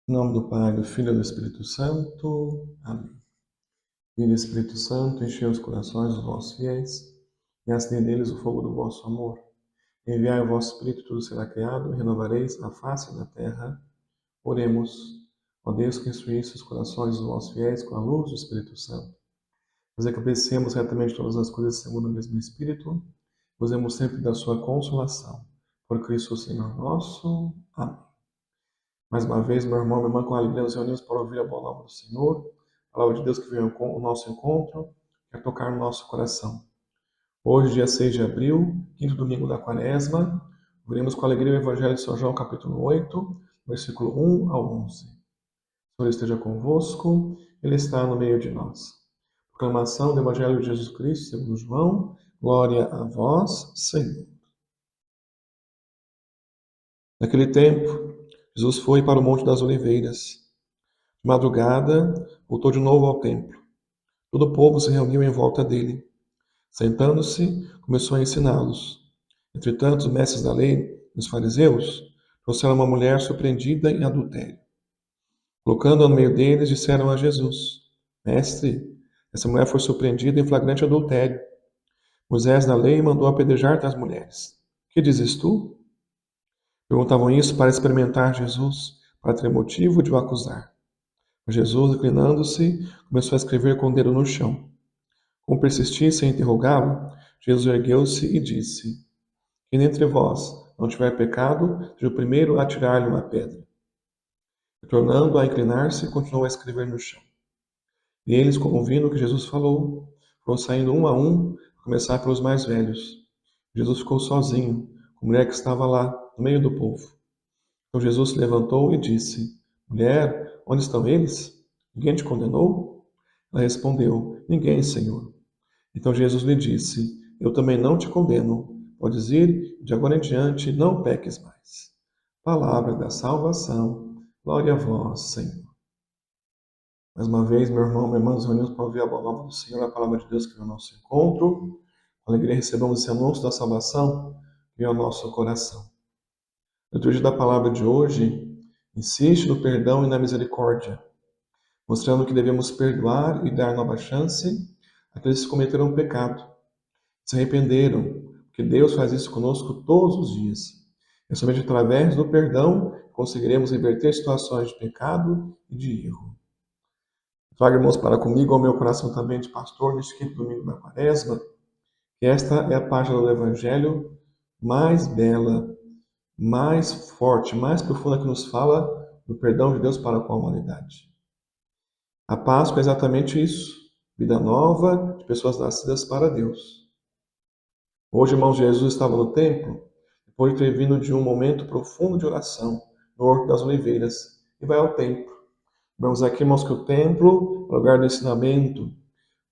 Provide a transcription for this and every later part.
Em nome do Pai, do Filho e do Espírito Santo. Amém. Vinde, Espírito Santo, enchei os corações dos vossos fiéis e acendei neles o fogo do vosso amor. Enviai o vosso Espírito, tudo será criado, e renovareis a face da terra. Oremos. Ó Deus, que instruísse os corações dos vossos fiéis com a luz do Espírito Santo. Fazer que obedecemos retamente todas as coisas segundo o mesmo Espírito, gozemos sempre da sua consolação. Por Cristo, Senhor nosso. Amém. Mais uma vez, meu irmão, minha irmã, com alegria nos reunimos para ouvir a boa nova do Senhor, a palavra de Deus que veio ao nosso encontro, quer tocar no nosso coração. Hoje, dia 6 de abril, quinto domingo da Quaresma, ouviremos com alegria o Evangelho de São João, capítulo 8, versículo 1 ao 11. O Senhor esteja convosco, Ele está no meio de nós. Proclamação do Evangelho de Jesus Cristo, segundo João, glória a vós, Senhor. Naquele tempo, Jesus foi para o Monte das Oliveiras. De madrugada, voltou de novo ao templo. Todo o povo se reuniu em volta dele. Sentando-se, começou a ensiná-los. Entretanto, os mestres da lei e os fariseus trouxeram uma mulher surpreendida em adultério. Colocando-a no meio deles, disseram a Jesus: Mestre, essa mulher foi surpreendida em flagrante adultério. Moisés da lei mandou apedrejar tais mulheres. Que dizes tu? Perguntavam isso para experimentar Jesus, para ter motivo de o acusar. Jesus, inclinando-se, começou a escrever com o dedo no chão. Como persistissem em interrogá-lo, Jesus ergueu-se e disse: Quem dentre vós não tiver pecado, seja o primeiro a atirar-lhe uma pedra. Tornando a inclinar-se, continuou a escrever no chão. E eles, ouvindo o que Jesus falou, foram saindo um a um, a começar pelos mais velhos. Jesus ficou sozinho, com a mulher que estava lá, no meio do povo. Então Jesus se levantou e disse: Mulher, onde estão eles? Ninguém te condenou? Ela respondeu: Ninguém, Senhor. Então Jesus lhe disse: Eu também não te condeno. Podes ir, de agora em diante não peques mais. Palavra da salvação. Glória a vós, Senhor. Mais uma vez, meu irmão, minha irmã, nos reunimos para ouvir a boa nova do Senhor, a palavra de Deus que vem ao nosso encontro. Com alegria recebamos esse anúncio da salvação que vem ao nosso coração. A liturgia da palavra de hoje insiste no perdão e na misericórdia, mostrando que devemos perdoar e dar nova chance àqueles que cometeram pecado, se arrependeram, porque Deus faz isso conosco todos os dias. É somente através do perdão que conseguiremos reverter situações de pecado e de erro. Traga, irmãos, para comigo ao meu coração também de pastor neste quinto domingo da Quaresma, que esta é a página do Evangelho mais bela, mais forte, mais profunda que nos fala do perdão de Deus para com a humanidade. A Páscoa é exatamente isso, vida nova de pessoas nascidas para Deus. Hoje, irmãos, Jesus estava no templo, depois de ter vindo de um momento profundo de oração no Horto das Oliveiras, e vai ao templo. Vemos aqui, irmãos, que o templo é o lugar do ensinamento,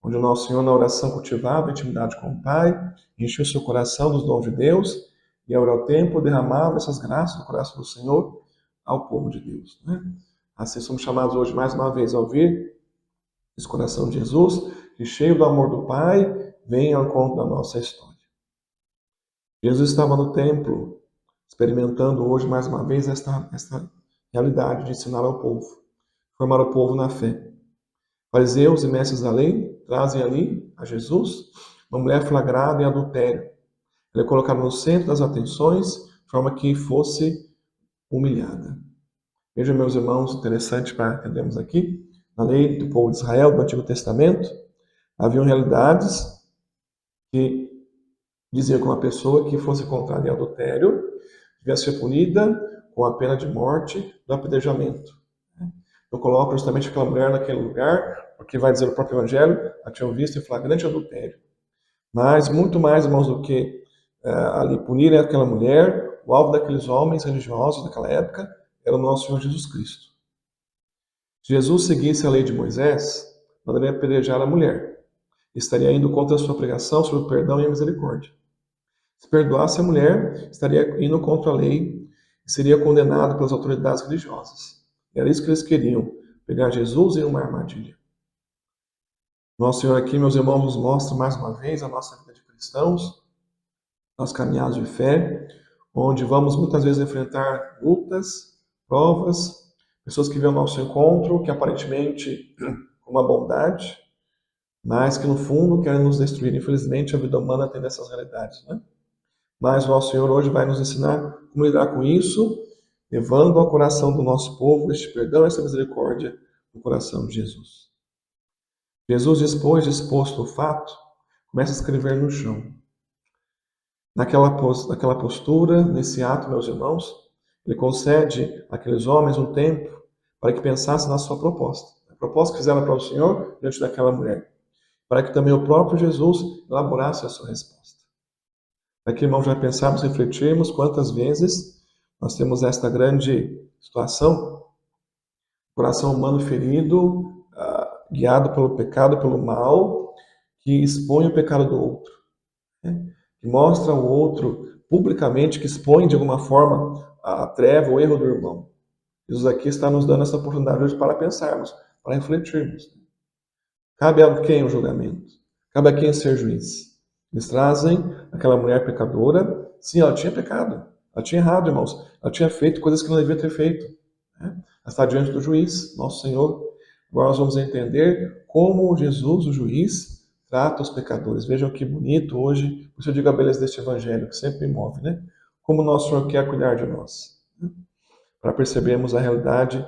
onde o nosso Senhor, na oração, cultivava a intimidade com o Pai, encheu seu coração dos dons de Deus, e ao ir ao templo derramava essas graças do coração do Senhor ao povo de Deus. Né? Assim somos chamados hoje, mais uma vez, a ouvir esse coração de Jesus, que cheio do amor do Pai, vem ao encontro da nossa história. Jesus estava no templo, experimentando hoje mais uma vez esta realidade de ensinar ao povo, formar o povo na fé. Fariseus e mestres da lei trazem ali a Jesus uma mulher flagrada em adultério. Ela é colocada no centro das atenções, de forma que fosse humilhada. Vejam, meus irmãos, interessante para entendermos aqui, na lei do povo de Israel, do Antigo Testamento, haviam realidades que diziam que uma pessoa que fosse encontrada em adultério devia ser punida com a pena de morte do apedrejamento. Eu coloco justamente aquela mulher naquele lugar, porque vai dizer o próprio Evangelho, a tinham visto em flagrante adultério. Mas, muito mais, irmãos, do que ali punirem aquela mulher, o alvo daqueles homens religiosos daquela época era o nosso Senhor Jesus Cristo. Se Jesus seguisse a lei de Moisés, mandaria apedrejar a mulher. Estaria indo contra a sua pregação sobre o perdão e a misericórdia. Se perdoasse a mulher, estaria indo contra a lei e seria condenado pelas autoridades religiosas. Era isso que eles queriam, pegar Jesus em uma armadilha. Nosso Senhor aqui, meus irmãos, nos mostra mais uma vez a nossa vida de cristãos, nós caminhados de fé, onde vamos muitas vezes enfrentar lutas, provas, Pessoas que vêm ao nosso encontro, que aparentemente com uma bondade, mas que no fundo querem nos destruir. Infelizmente, a vida humana tem dessas realidades, né? Mas o nosso Senhor hoje vai nos ensinar como lidar com isso, levando ao coração do nosso povo este perdão, essa misericórdia no coração de Jesus. Jesus, depois de exposto o fato, começa a escrever no chão. Naquela postura, nesse ato, meus irmãos, ele concede àqueles homens um tempo para que pensassem na sua proposta. A proposta que fizeram para o Senhor diante daquela mulher. Para que também o próprio Jesus elaborasse a sua resposta. Aqui, irmãos, já pensamos, refletirmos quantas vezes nós temos esta grande situação, coração humano ferido, guiado pelo pecado, pelo mal, que expõe o pecado do outro, né? Que mostra ao outro publicamente, que expõe de alguma forma a treva, o erro do irmão. Jesus aqui está nos dando essa oportunidade hoje para pensarmos, para refletirmos. Cabe a quem o julgamento? Cabe a quem ser juiz? Eles trazem aquela mulher pecadora. Sim, ela tinha pecado. Ela tinha errado, irmãos. Ela tinha feito coisas que não devia ter feito, né? Ela está diante do juiz, nosso Senhor. Agora nós vamos entender como Jesus, o juiz, trata os pecadores. Vejam que bonito hoje. Por isso eu digo a beleza deste evangelho, que sempre me move, né? Como o nosso Senhor quer cuidar de nós, né? Para percebermos a realidade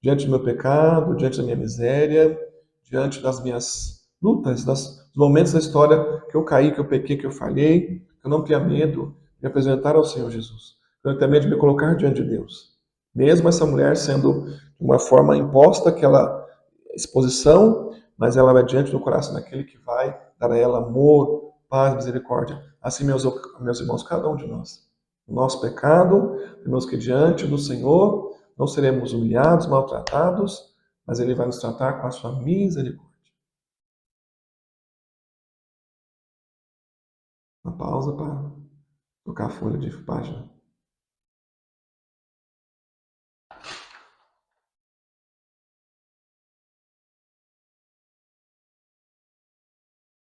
diante do meu pecado, diante da minha miséria, diante das minhas lutas, dos momentos da história que eu caí, que eu pequei, que eu falhei, que eu não tenha medo de me apresentar ao Senhor Jesus. Eu não tenha medo de me colocar diante de Deus. Mesmo essa mulher sendo de uma forma imposta aquela exposição, mas ela vai diante do coração daquele que vai dar a ela amor, paz, misericórdia. Assim, meus irmãos, cada um de nós. O nosso pecado, temos que diante do Senhor não seremos humilhados, maltratados, mas Ele vai nos tratar com a sua misericórdia. Uma pausa para trocar a folha de página.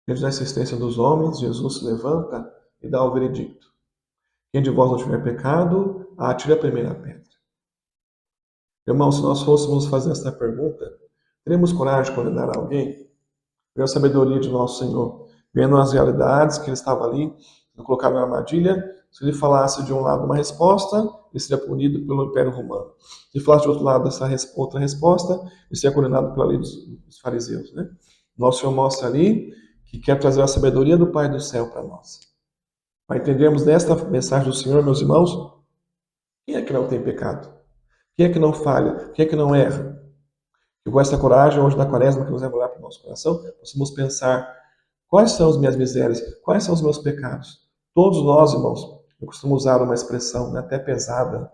Diante da assistência dos homens, Jesus se levanta e dá o veredicto. Quem de vós não tiver pecado, atire a primeira pedra. Irmãos, se nós fôssemos fazer esta pergunta, teríamos coragem de condenar alguém? Pela sabedoria de nosso Senhor, vendo as realidades que ele estava ali, colocado na armadilha, se ele falasse de um lado uma resposta, ele seria punido pelo Império Romano. Se ele falasse de outro lado essa outra resposta, ele seria condenado pela lei dos fariseus, né? Nosso Senhor mostra ali que quer trazer a sabedoria do Pai do céu para nós. Para entendermos nesta mensagem do Senhor, meus irmãos, quem é que não tem pecado? Quem é que não falha? Quem é que não erra? E com essa coragem, hoje na quaresma, que nos vai olhar para o nosso coração, possamos pensar: quais são as minhas misérias? Quais são os meus pecados? Todos nós, irmãos, eu costumo usar uma expressão, né, até pesada,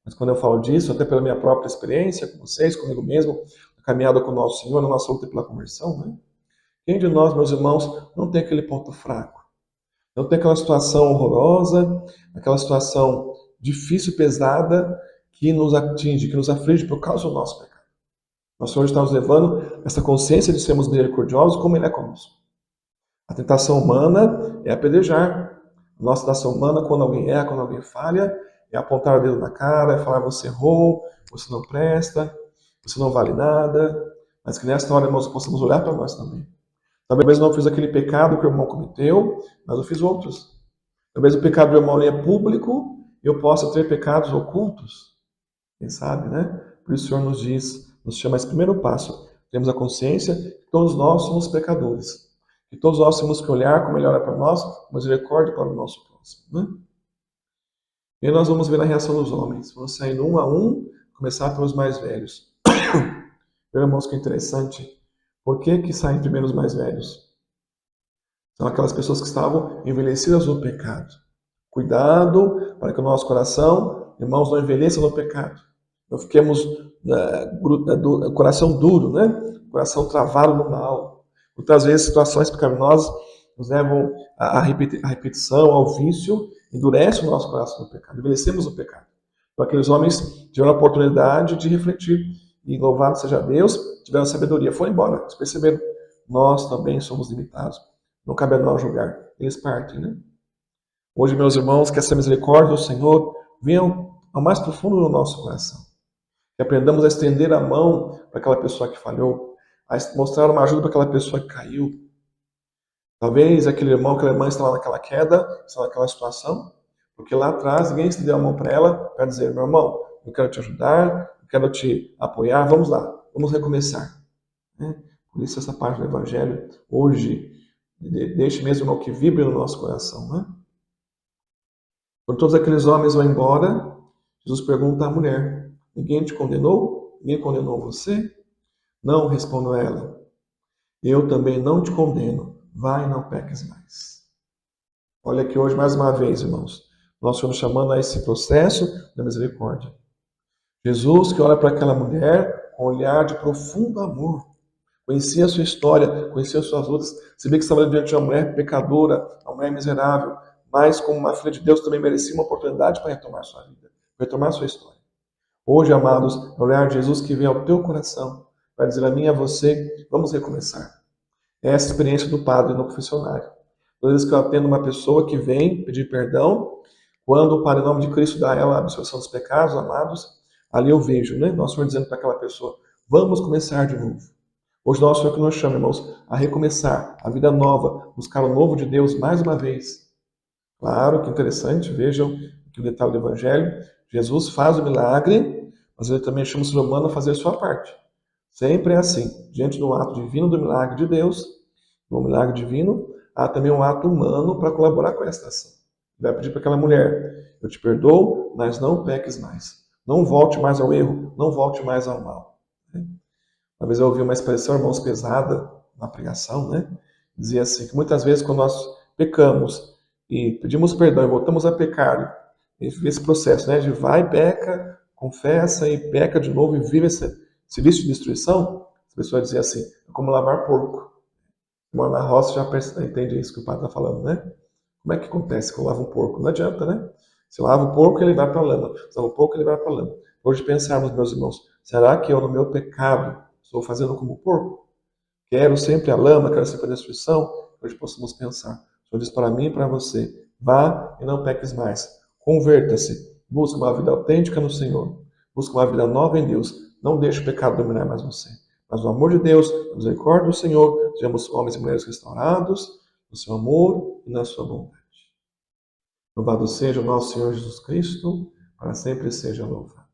mas quando eu falo disso, até pela minha própria experiência com vocês, comigo mesmo, na caminhada com o nosso Senhor, na nossa luta pela conversão, né? Quem de nós, meus irmãos, não tem aquele ponto fraco? Não tem aquela situação horrorosa, aquela situação difícil, pesada, que nos atinge, que nos aflige por causa do nosso pecado. Nosso Senhor está nos levando a essa consciência de sermos misericordiosos como Ele é conosco. A tentação humana é apedrejar. A nossa tentação humana, quando alguém erra, quando alguém falha, é apontar o dedo na cara, é falar: você errou, você não presta, você não vale nada. Mas que nesta hora nós possamos olhar para nós também. Talvez eu não fiz aquele pecado que o irmão cometeu, mas eu fiz outros. Talvez o pecado do irmão nem é público, eu possa ter pecados ocultos. Quem sabe, né? Por isso o Senhor nos diz, nos chama esse primeiro passo. Temos a consciência que todos nós somos pecadores. E todos nós temos que olhar como Ele olha para nós, com misericórdia para o nosso próximo, né? E aí nós vamos ver a reação dos homens. Vamos saindo um a um, começar pelos mais velhos. Meus irmãos, que interessante. Por que saem primeiro os mais velhos? São aquelas pessoas que estavam envelhecidas no pecado. Cuidado para que o nosso coração, irmãos, não envelheça no pecado. Não fiquemos coração duro, né? Coração travado no mal. Muitas vezes situações pecaminosas nos levam à repetição, ao vício, endurece o nosso coração no pecado. Envelhecemos no pecado. Então aqueles homens tiveram a oportunidade de refletir. E louvado seja Deus, tiveram sabedoria. Foram embora. Eles perceberam, nós também somos limitados. Não cabe a nós julgar. Eles partem, né? Hoje, meus irmãos, que essa misericórdia do Senhor venha ao mais profundo do nosso coração. Que aprendamos a estender a mão para aquela pessoa que falhou, a mostrar uma ajuda para aquela pessoa que caiu. Talvez aquele irmão, aquela irmã está lá naquela queda, está naquela situação, porque lá atrás ninguém estendeu a mão para ela para dizer: meu irmão, eu quero te ajudar, eu quero te apoiar, vamos lá, vamos recomeçar. Né? Por isso essa parte do Evangelho, hoje, deixe mesmo o que vibre no nosso coração. Né? Quando todos aqueles homens vão embora, Jesus pergunta à mulher: ninguém te condenou? Ninguém condenou você? Não, respondeu ela. Eu também não te condeno. Vai e não peques mais. Olha aqui hoje mais uma vez, irmãos. Nós estamos chamando a esse processo da misericórdia. Jesus que olha para aquela mulher com um olhar de profundo amor. Conhecia a sua história, conhecia as suas lutas. Se vê que estava diante de uma mulher pecadora, uma mulher miserável, mas como uma filha de Deus também merecia uma oportunidade para retomar sua vida, para retomar sua história. Hoje, amados, é o olhar de Jesus que vem ao teu coração, para dizer a mim e a você: vamos recomeçar. É essa experiência do padre no confessionário. Toda vez que eu atendo uma pessoa que vem pedir perdão, quando o Pai, em nome de Cristo, dá a ela a absolvição dos pecados, amados, ali eu vejo, né? Nosso Senhor dizendo para aquela pessoa: vamos começar de novo. Hoje, nosso Senhor que nos chama, irmãos, a recomeçar, a vida nova, buscar o novo de Deus mais uma vez. Claro que interessante, vejam que o detalhe do Evangelho: Jesus faz o milagre, mas ele também chama o ser humano a fazer a sua parte. Sempre é assim, diante do ato divino do milagre de Deus, do milagre divino, há também um ato humano para colaborar com esta ação. Ele vai pedir para aquela mulher: eu te perdoo, mas não peques mais. Não volte mais ao erro, não volte mais ao mal. Uma vez eu ouvi uma expressão, irmãos, pesada na pregação, né? Dizia assim, que muitas vezes quando nós pecamos e pedimos perdão e voltamos a pecar, esse processo, né, de vai, peca, confessa e peca de novo e vive esse vício de destruição, a pessoa dizia assim: é como lavar porco. Mora na roça já entende isso que o padre está falando, né? Como é que acontece quando lava um porco? Não adianta, né? Se lava o porco, ele vai para a lama. Se lava o porco, ele vai para a lama. Hoje pensarmos, meus irmãos, será que eu, no meu pecado, estou fazendo como o porco? Quero sempre a lama, quero sempre a destruição? Hoje possamos pensar. O Senhor diz para mim e para você: vá e não peques mais. Converta-se. Busque uma vida autêntica no Senhor. Busque uma vida nova em Deus. Não deixe o pecado dominar mais você. Mas no amor de Deus, na misericórdia do Senhor, sejamos homens e mulheres restaurados no seu amor e na sua bondade. Louvado seja o nosso Senhor Jesus Cristo, para sempre seja louvado.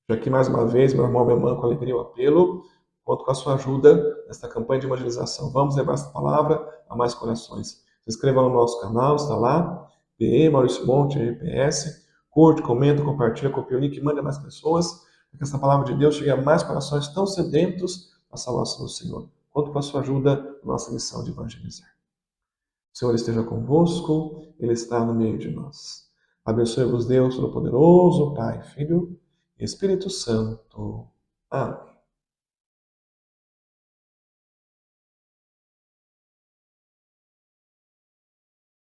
Já aqui mais uma vez, meu irmão, minha irmã, com alegria o apelo, conto com a sua ajuda nesta campanha de evangelização. Vamos levar esta palavra a mais corações. Se inscreva no nosso canal, está lá, PE, Maurício Monte, RPS. Curte, comenta, compartilha, copia o link, manda a mais pessoas, para que essa palavra de Deus chegue a mais corações tão sedentos da salvação do Senhor. Conto com a sua ajuda na nossa missão de evangelizar. O Senhor esteja convosco, Ele está no meio de nós. Abençoe-vos Deus Todo-Poderoso, Pai, Filho e Espírito Santo. Amém.